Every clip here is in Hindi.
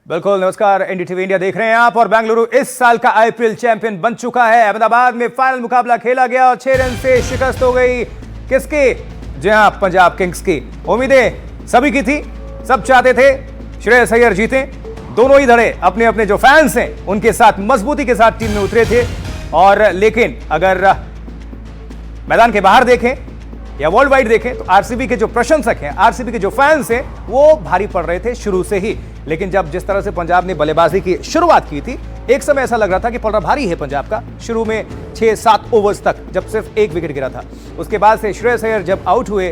बिल्कुल, नमस्कार। एनडीटीवी इंडिया देख रहे हैं आप और बेंगलुरु इस साल का आईपीएल चैंपियन बन चुका है। अहमदाबाद में फाइनल मुकाबला खेला गया और 6 रन से शिकस्त हो गई किसकी? जी हां, पंजाब किंग्स की। उम्मीदें सभी की थी, सब चाहते थे श्रेयस अय्यर जीते। दोनों ही धड़े अपने अपने जो फैंस हैं उनके साथ मजबूती के साथ टीम में उतरे थे। और लेकिन अगर मैदान के बाहर देखें या वर्ल्ड वाइड देखें तो आरसीबी के जो प्रशंसक हैं, आरसीबी के जो फैंस हैं, वो भारी पड़ रहे थे शुरू से ही। लेकिन जब जिस तरह से पंजाब ने बल्लेबाजी की शुरुआत की थी, एक समय ऐसा लग रहा था कि पलड़ा भारी है पंजाब का। शुरू में 6-7 ओवर्स तक जब सिर्फ एक विकेट गिरा था, उसके बाद से श्रेयस अय्यर जब आउट हुए,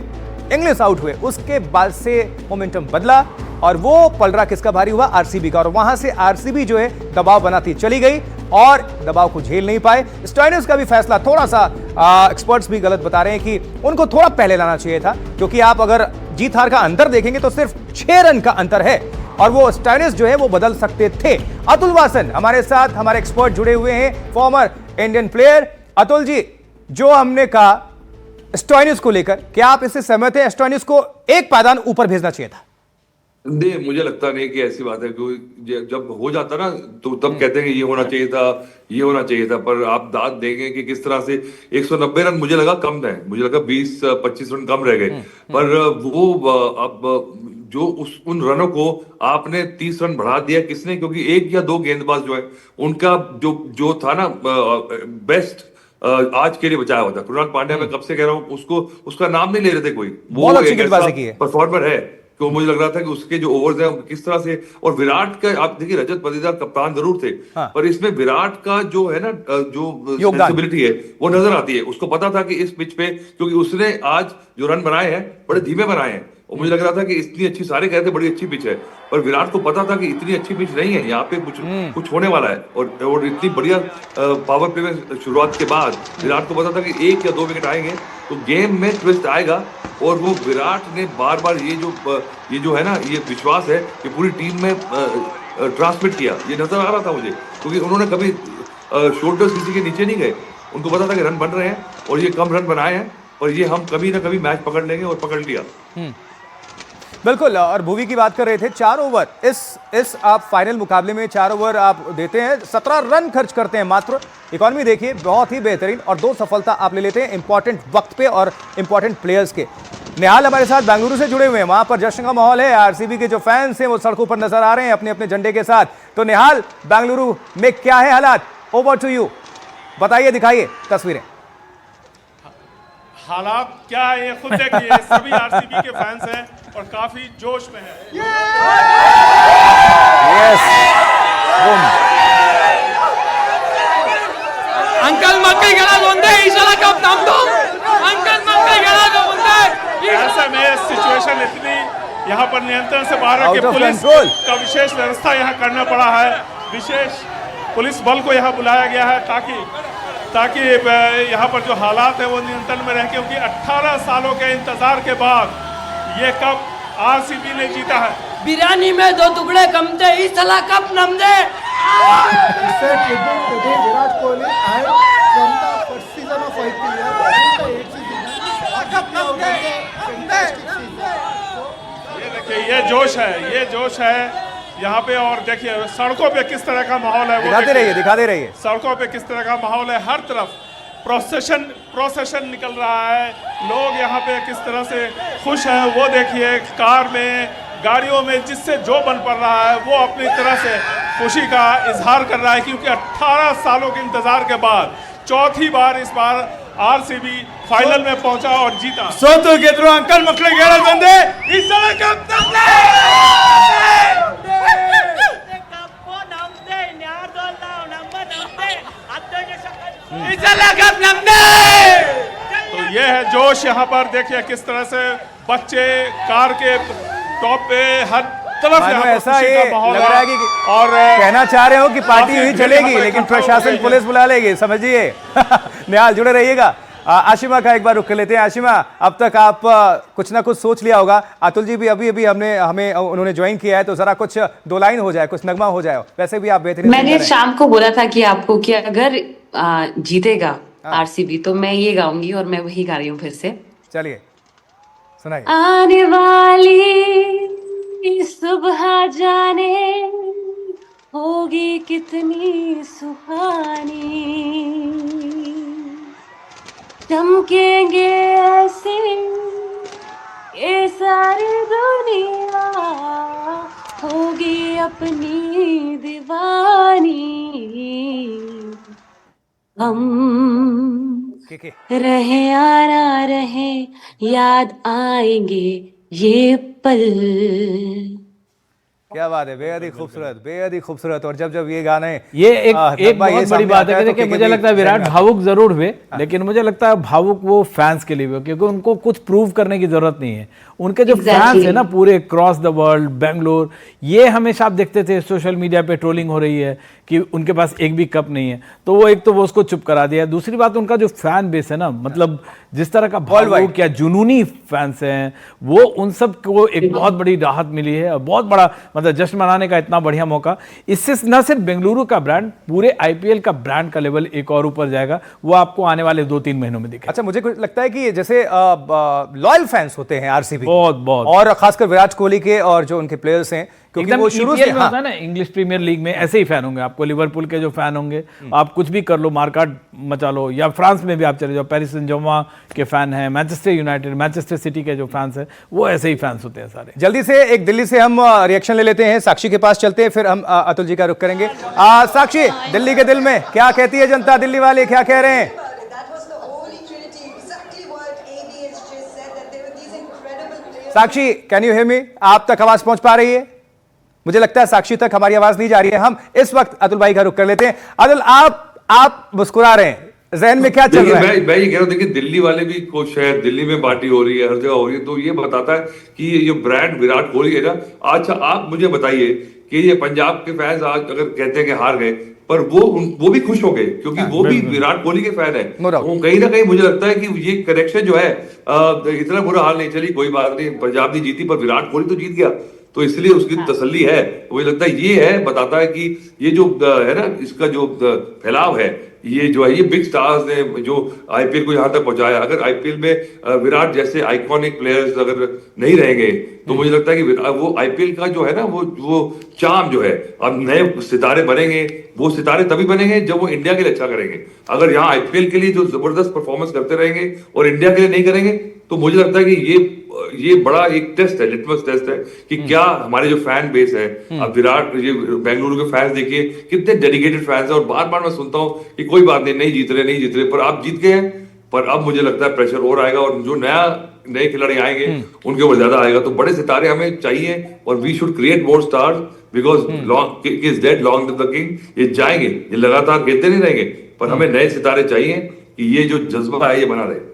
इंग्लिश आउट हुए, उसके बाद से मोमेंटम बदला और वो पलड़ा किसका भारी हुआ? आरसीबी का। और वहां से आरसीबी जो है दबाव बनाती चली गई और दबाव को झेल नहीं पाए। स्टोइनिस का भी फैसला थोड़ा सा एक्सपर्ट्स भी गलत बता रहे हैं कि उनको थोड़ा पहले लाना चाहिए था, क्योंकि आप अगर जीत हार का अंतर देखेंगे तो सिर्फ 6 रन का अंतर है और वो स्टोइनिस जो है वो बदल सकते थे। अतुल वासन हमारे साथ, हमारे एक्सपर्ट जुड़े हुए हैं, former Indian player. Atul ji, जो हमने कहा स्टोइनिस को लेकर, क्या आप इससे सहमत हैं? स्टोइनिस को एक पायदान ऊपर भेजना चाहिए था। नहीं, मुझे लगता नहीं कि ऐसी बात है, क्योंकि जब हो जाता ना तो तब कहते हैं कि ये होना चाहिए था, ये होना चाहिए था। पर आप दाद देंगे कि किस तरह से 190 रन मुझे लगा कम है, मुझे लगा 20-25 रन कम रह गए। पर वो अब जो उन रनों को आपने 30 रन बढ़ा दिया किसने? क्योंकि एक या दो गेंदबाज जो है उनका जो था ना बेस्ट आज के लिए बचाया हुआ था। कृणाल पांड्या, मैं कब से कह रहा हूँ उसको, उसका नाम नहीं ले रहे थे कोई। वो एक ऐसा परफॉर्मर है तो मुझे लग रहा था कि उसके जो ओवर्स हैं किस तरह से। और विराट का आप देखिए, रजत पाटीदार कप्तान जरूर थे, हाँ। पर इसमें विराट का जो है ना, जो सेंसिबिलिटी है वो नजर आती है। उसको पता था कि इस पिच पे, क्योंकि उसने आज जो रन बनाए हैं बड़े धीमे बनाए हैं और मुझे लग रहा था कि इतनी अच्छी, सारे कहते बड़ी अच्छी पिच है, पर विराट को पता था कि इतनी अच्छी पिच नहीं है, यहाँ पे कुछ होने वाला है। और इतनी बढ़िया पावर प्ले में शुरुआत के बाद विराट को पता था कि 1 या 2 विकेट आएंगे तो गेम में ट्विस्ट आएगा। और वो विराट ने बार बार ये जो है ना, ये विश्वास है कि पूरी टीम में ट्रांसमिट किया, ये नजर आ रहा था मुझे। क्योंकि उन्होंने कभी शोल्डर्स किसी के नीचे नहीं गए, उनको पता था कि रन बन रहे हैं और ये कम रन बनाए हैं और ये हम कभी ना कभी मैच पकड़ लेंगे, और पकड़ लिया। बिल्कुल। और भुवी की बात कर रहे थे, 4 ओवर इस आप फाइनल मुकाबले में 4 ओवर आप देते हैं, 17 रन खर्च करते हैं मात्र। इकॉनमी देखिए बहुत ही बेहतरीन, और 2 सफलता आप ले लेते हैं इंपॉर्टेंट वक्त पे और इंपॉर्टेंट प्लेयर्स के। निहाल हमारे साथ बेंगलुरु से जुड़े हुए हैं, वहां पर जश्न का माहौल है। आरसीबी के जो फैंस हैं वो सड़कों पर नजर आ रहे हैं अपने अपने झंडे के साथ। तो निहाल, बेंगलुरु में क्या है हालात? ओवर टू यू, बताइए, दिखाइए तस्वीरें। हालात क्या है ये खुद देखिए। सभी आरसीबी के फैंस हैं और काफी जोश में हैं। अंकल मक्के गला बोंदे ईशाला कब नाम दो, अंकल मक्के गला दो बोंदे। ऐसे में सिचुएशन इतनी यहाँ पर नियंत्रण से बाहर है कि पुलिस का विशेष व्यवस्था यहाँ करना पड़ा है। विशेष पुलिस बल को यहाँ बुलाया गया है ताकि यहाँ पर जो हालात है वो नियंत्रण में रहे, क्योंकि 18 सालों के इंतजार के बाद ये कप आरसीबी ने जीता है। बिरयानी में 2 टुकड़े कम थे, इस साला कप नम दे। Virat Kohli and from the first season of IPL, ये देखिए, ये जोश है यहाँ पे। और देखिए सड़कों पे किस तरह का माहौल है, दिखाते रहिए। सड़कों पे किस तरह का माहौल है, हर तरफ प्रोसेशन निकल रहा है। लोग यहाँ पे किस तरह से खुश हैं वो देखिए। कार में, गाड़ियों में, जिससे जो बन पड़ रहा है वो अपनी तरह से खुशी का इजहार कर रहा है, क्योंकि 18 सालों के इंतजार के बाद चौथी बार इस बार आरसीबी फाइनल में पहुंचा और जीता। सोतु के थ्रू अंकल मकले गेड़ा बंदे इस साल कप तो ये है जोश यहाँ पर। देखिए किस तरह से बच्चे कार के टॉप पे, हर तरफ ऐसा ये लग रहा है कि और कहना चाह रहे हो कि पार्टी हुई चलेगी लेकिन प्रशासन पुलिस बुला लेगी, समझिए। निहाल जुड़े रहिएगा। आशिमा का एक बार रुक कर लेते हैं। आशिमा, अब तक आप कुछ ना कुछ सोच लिया होगा। अतुल जी भी अभी हमें उन्होंने ज्वाइन किया है, तो जरा कुछ 2 लाइन हो जाए, कुछ नगमा हो जाए। वैसे भी आप बेहतरीन। मैंने शाम को बोला था कि आपको कि अगर जीतेगा आरसीबी तो मैं ये गाऊंगी, और मैं वही गा रही हूँ फिर से। चलिए सुनाइए। आने वाली सुबह जाने होगी कितनी सुहानी, चमकेंगे ऐसे ये सारी दुनिया, होगी अपनी दीवानी, हम रहे या ना रहे याद आएंगे ये पल। क्या बात है, बेहद ही खूबसूरत। और जब ये गाने ये एक बहुत बड़ी बात है कि मुझे लगता है विराट भावुक जरूर हुए, लेकिन मुझे लगता है भावुक वो फैंस के लिए हुए, क्योंकि उनको कुछ प्रूव करने की जरूरत नहीं है। उनके जो फैंस है ना पूरे क्रॉस द वर्ल्ड, बेंगलोर, ये हमेशा आप देखते थे सोशल मीडिया पे ट्रोलिंग हो रही है कि उनके पास एक भी कप नहीं है, तो वो एक तो वो उसको चुप करा दिया। दूसरी बात, उनका जो फैन बेस है ना, मतलब जिस तरह का भावुक या जुनूनी फैंस हैं, वो उन सब को एक बहुत बड़ी राहत मिली है और बहुत बड़ा मतलब जश्न मनाने का इतना बढ़िया मौका। इससे न सिर्फ बेंगलुरु का ब्रांड, पूरे आईपीएल का ब्रांड का लेवल एक और ऊपर जाएगा, वो आपको आने वाले 2-3 महीनों में दिखेगा। अच्छा, मुझे कुछ लगता है कि जैसे लॉयल फैंस होते हैं आरसीबी बहुत और खासकर विराट कोहली के और जो उनके प्लेयर्स हैं, क्योंकि वो शुरू से होता है ना, इंग्लिश प्रीमियर लीग में ऐसे ही फैन होंगे आपको। लिवरपूल के जो फैन होंगे, आप कुछ भी कर लो, मार्काट मचा लो, या फ्रांस में भी आप चले जाओ, पेरिस सेंट जर्मेन के फैन हैं, मैनचेस्टर यूनाइटेड, मैनचेस्टर सिटी के जो फैंस हैं, वो ऐसे ही फैंस होते हैं सारे। जल्दी से एक दिल्ली से हम रिएक्शन ले लेते हैं, साक्षी के पास चलते हैं, फिर हम अतुल जी का रुख करेंगे। साक्षी, दिल्ली के दिल में क्या कहती है जनता, दिल्ली वाले क्या कह रहे हैं? साक्षी, कैन यू हियर मी? आप तक आवाज पहुंच पा रही है? मुझे लगता है साक्षी तक हमारी आवाज नहीं जा रही है। हम इस वक्त अतुल भाई का रुख कर लेते हैं। अतुल, आप मुस्कुरा रहे हैं, जहन में क्या चल रहा है? मैं ये कह रहा हूँ, देखिए दिल्ली वाले भी खुश है, दिल्ली में पार्टी हो रही है, हर जगह हो रही है, तो ये बताता है कि ये ब्रांड विराट कोहली है ना। अच्छा, आप मुझे बताइए कि ये पंजाब के फैंस आज अगर कहते हैं कि हार गए, पर वो भी खुश हो गए, क्योंकि वो भी विराट कोहली के फैन है। वो कहीं ना कहीं मुझे लगता है कि ये कनेक्शन जो है, इतना बुरा हाल नहीं, चली कोई बात नहीं, पंजाब नहीं जीती पर विराट कोहली तो जीत गया, तो इसलिए उसकी तसल्ली है। मुझे लगता है ये है, बताता है कि ये जो है ना, इसका जो फैलाव है, ये जो है, ये बिग स्टार्स ने जो आईपीएल को यहाँ तक पहुंचाया। अगर आईपीएल में विराट जैसे आइकॉनिक प्लेयर्स अगर नहीं रहेंगे, तो मुझे लगता है कि वो आईपीएल का जो है ना, वो चार्म जो है, अब नए सितारे बनेंगे, वो सितारे तभी बनेंगे जब वो इंडिया के लिए अच्छा करेंगे। अगर यहाँ आईपीएल के लिए जो जबरदस्त परफॉर्मेंस करते रहेंगे और इंडिया के लिए नहीं करेंगे, तो मुझे लगता है कि ये बड़ा एक टेस्ट है, लिटमस टेस्ट है कि क्या हमारे जो फैन बेस है, अब विराट, ये बेंगलुरु के फैंस देखिए कितने डेडिकेटेड फैंस हैं। और बार बार मैं सुनता हूं कि कोई बात नहीं जीत रहे, पर आप जीत गए हैं। पर अब मुझे लगता है प्रेशर और आएगा, और जो नए खिलाड़ी आएंगे उनके ऊपर ज्यादा आएगा। तो बड़े सितारे हमें चाहिए, और we should create more stars, because long is dead, long live the king. ये जाएंगे, ये लगातार खेलते नहीं रहेंगे, पर हमें नए सितारे चाहिए कि ये जो जज्बा है ये बना रहे।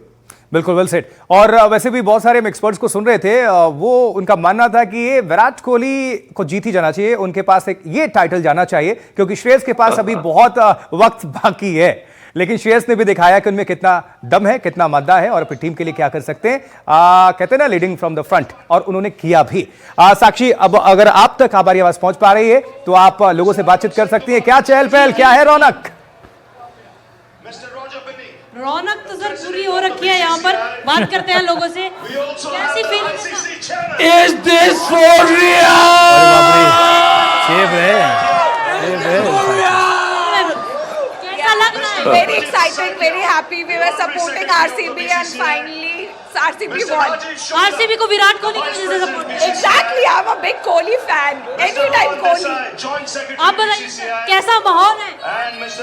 बिल्कुल, वेल सेड। और वैसे भी बहुत सारे एक्सपर्ट्स को सुन रहे थे, वो उनका मानना था कि ये विराट कोहली को जीत ही जाना चाहिए, उनके पास एक ये टाइटल जाना चाहिए, क्योंकि श्रेयस के पास अभी बहुत वक्त बाकी है। लेकिन श्रेयस ने भी दिखाया कि उनमें कितना दम है, कितना मादा है, और अपनी टीम के लिए क्या कर सकते हैं। कहते हैं ना, लीडिंग फ्रॉम द फ्रंट, और उन्होंने किया भी। साक्षी, अब अगर आप तक हमारी आवाज पहुंच पा रही है, तो आप लोगों से बातचीत कर सकती हैं। क्या चहल पहल, क्या है रौनक? रौनक तो सर पूरी हो रखी है। यहाँ पर बात करते हैं लोगों से, कैसी फीलिंग है? Is this for real? कैसा लग रहा है? Very excited, very happy. We were supporting RCB and finally RCB won. RCB को विराट कोहली की वजह से support. Exactly, I'm a big Kohli fan. Anytime Kohli. आप बताइए कैसा माहौल है?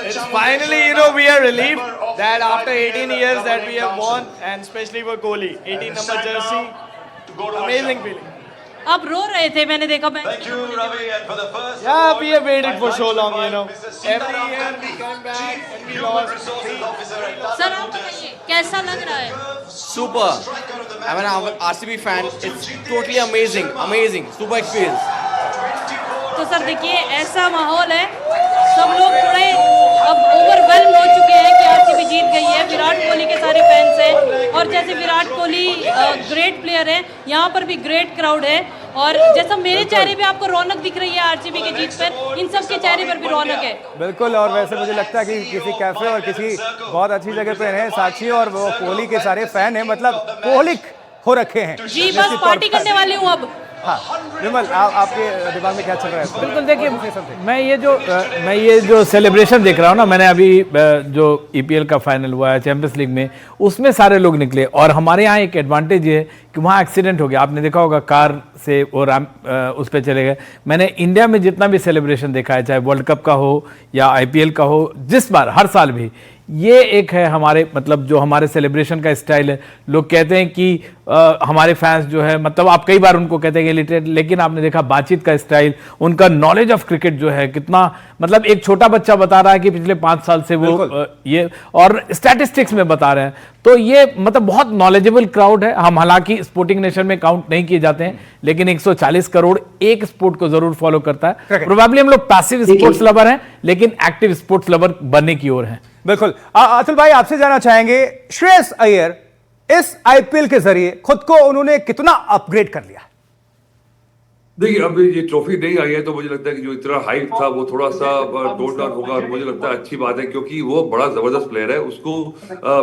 It's finally, we are relieved that after 18 years that we have won, and especially for Kohli, 18 number jersey, amazing feeling. आप रो रहे थे, मैंने देखा। Yeah, we have waited for so long, Every year we come back and we lost. Sir आप बताइए कैसा लग रहा है? Super. I'm an RCB fan. It's totally amazing. Super experience. तो सर देखिए, ऐसा माहौल है, सब लोग थोड़े अब ओवरवेल्म हो चुके हैं कि आरसीबी जीत गई है। विराट कोहली के सारे फैंस हैं, और जैसे विराट कोहली ग्रेट प्लेयर है, यहाँ पर भी ग्रेट क्राउड है, और जैसा मेरे चेहरे पे आपको रौनक दिख रही है आरसीबी के जीत पर, इन सब के चेहरे पर भी रौनक है। बिल्कुल। और वैसे मुझे लगता है कि किसी कैफे और किसी बहुत अच्छी जगह पे हैं साक्षी, और वो कोहली के सारे फैन हैं, मतलब कोहलिक हो रखे हैं जी, बस पार्टी करने वाली हूँ अब। हाँ विमल, आपके दिमाग में क्या चल रहा है? बिल्कुल, देखिए मैं ये जो सेलिब्रेशन देख रहा हूँ ना, मैंने अभी जो ईपीएल का फाइनल हुआ है चैंपियंस लीग में, उसमें सारे लोग निकले और हमारे यहाँ एक एडवांटेज ये है कि वहाँ एक्सीडेंट हो गया, आपने देखा होगा, कार से वो उस पर चले गए। मैंने इंडिया में जितना भी सेलिब्रेशन देखा है, चाहे वर्ल्ड कप का हो या आईपीएल का हो, जिस बार हर साल भी ये एक है हमारे, मतलब जो हमारे सेलिब्रेशन का स्टाइल है। लोग कहते हैं कि हमारे फैंस जो है, मतलब आप कई बार उनको कहते हैं कि इलिटरेट, लेकिन आपने देखा बातचीत का स्टाइल, उनका नॉलेज ऑफ क्रिकेट जो है कितना, मतलब एक छोटा बच्चा बता रहा है कि पिछले 5 साल से वो ये, और स्टैटिस्टिक्स में बता रहे हैं, तो ये मतलब बहुत नॉलेजेबल क्राउड है। हम हालांकि स्पोर्टिंग नेशन में काउंट नहीं किए जाते हैं, लेकिन 140 करोड़ एक स्पोर्ट को जरूर फॉलो करता है। प्रोबेबली हम लोग पैसिव स्पोर्ट्स लवर हैं, लेकिन एक्टिव स्पोर्ट्स लवर बनने की ओर हैं। बिल्कुल। अतुल भाई, आपसे जानना चाहेंगे, श्रेयस अय्यर इस आईपीएल के जरिए खुद को उन्होंने कितना अपग्रेड कर लिया? देखिए, अब ये ट्रॉफी नहीं आई है तो मुझे लगता है कि जो इतना हाइप था वो थोड़ा सा टोन डाउन होगा, और मुझे लगता है अच्छी बात है, क्योंकि वो बड़ा जबरदस्त प्लेयर है। उसको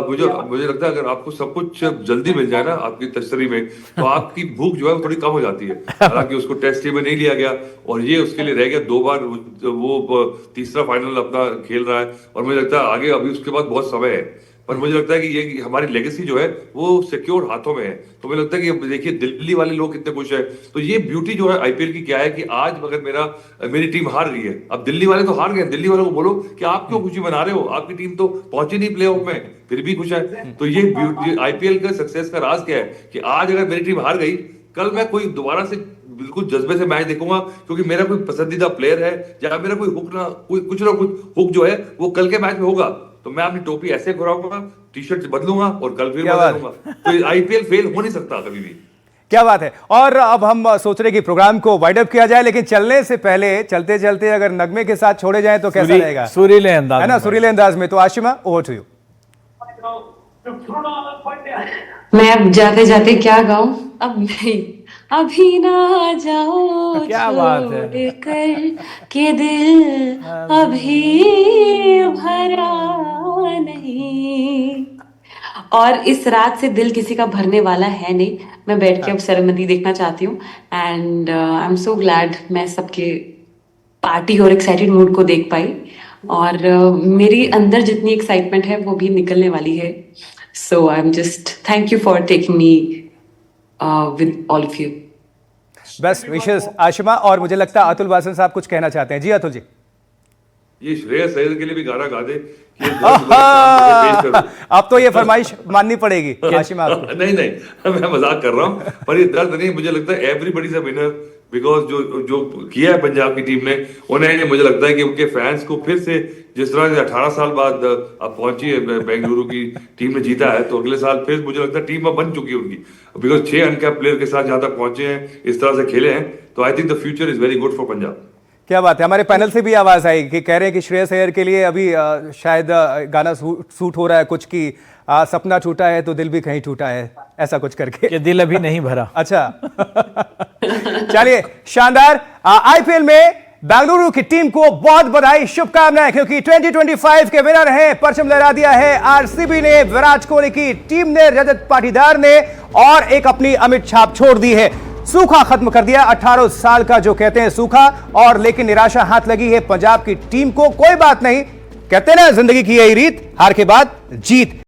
मुझे लगता है अगर आपको सब कुछ जल्दी मिल जाए ना आपकी तशरी में, तो आपकी भूख जो है वो थोड़ी कम हो जाती है। हालांकि उसको टेस्ट टीम में नहीं लिया गया और ये उसके लिए रह गया 2 बार, वो तीसरा फाइनल अपना खेल रहा है, और मुझे लगता है आगे अभी उसके बाद बहुत समय है। पर मुझे लगता है कि ये हमारी लेगेसी जो है वो सिक्योर हाथों में है। तो मुझे लगता है कि देखिए, दिल्ली वाले लोग कितने खुश है। तो ये ब्यूटी जो है आईपीएल की क्या है कि आज अगर मेरी टीम हार गई है, अब दिल्ली वाले तो हार गए, दिल्ली वालों को बोलो कि आप क्यों खुशी मना रहे हो, आपकी टीम तो पहुंची नहीं प्लेऑफ में, फिर भी खुश है। तो ये ब्यूटी आईपीएल का सक्सेस का राज क्या है कि आज अगर मेरी टीम हार गई, कल मैं कोई दोबारा से बिल्कुल जज्बे से मैच देखूंगा, क्योंकि मेरा कोई पसंदीदा प्लेयर है या मेरा कोई कुछ ना कुछ हुक जो है वो कल के मैच में होगा। तो मैं अपनी टोपी ऐसे घुराऊंगा, टी-शर्ट बदलूंगा और कल फिर बदलूंगा। तो आईपीएल फेल हो नहीं सकता कभी भी। क्या बात है। और अब हम सोच रहे कि प्रोग्राम को वाइड अप किया जाए, लेकिन चलने से पहले, चलते चलते अगर नगमे के साथ छोड़े जाएं तो कैसा रहेगा? सुरीले अंदाज, है ना, सुरीले अंदाज में। तो आशिमा, ओवर टू यू। मैं अब जाते जाते क्या गाऊं? अब नहीं, अभी ना जाओ, क्या बात है, छोड़कर के दिल अभी भरा नहीं, और इस रात से दिल किसी का भरने वाला है नहीं। मैं बैठ के अब सेरेमनी देखना चाहती हूँ, and I am so glad मैं सबके पार्टी और एक्साइटेड मूड को देख पाई, और मेरी अंदर जितनी एक्साइटमेंट है वो भी निकलने वाली है। So I am just thank you for taking me with all of you. Best wishes Ashima. और मुझे लगता है अतुल वासन साहब कुछ कहना चाहते हैं। जी अतुल जी। ये श्रेयस अय्यर के लिए भी गाना गा दे। अब तो ये फरमाइश माननी पड़ेगी आशिमा। नहीं, मैं मजाक कर रहा हूँ, पर ये दर्द नहीं, मुझे लगता है everybody is a winner, because जो किया है पंजाब की टीम ने, उन्हें मुझे लगता है कि उनके फैंस को फिर से, जिस तरह से 18 साल बाद अब पहुंची है बेंगलुरु की टीम ने जीता है, तो अगले साल फिर मुझे लगता है टीम अब बन चुकी है उनकी, बिकॉज 6 अनकैप्ड प्लेयर के साथ जहां तक पहुंचे हैं, इस तरह से खेले हैं, तो I think the future is very good for Punjab. क्या बात है। हमारे पैनल से भी आवाज आई कि कह रहे हैं कि श्रेयस अय्यर के लिए अभी शायद गाना सूट हो रहा है कुछ, की सपना टूटा है तो दिल भी कहीं टूटा है, ऐसा कुछ करके, कि दिल अभी नहीं भरा। अच्छा। चलिए, शानदार। आईपीएल में बेंगलुरु की टीम को बहुत बधाई, शुभकामनाएं, क्योंकि 2025 के विनर हैं, परचम लहरा दिया है आरसीबी ने, विराट कोहली की टीम ने, रजत पाटीदार ने, और एक अपनी अमिट छाप छोड़ दी है। सूखा खत्म कर दिया 18 साल का, जो कहते हैं सूखा, और लेकिन निराशा हाथ लगी है पंजाब की टीम को। कोई बात नहीं, कहते ना जिंदगी की यही रीत, हार के बाद जीत।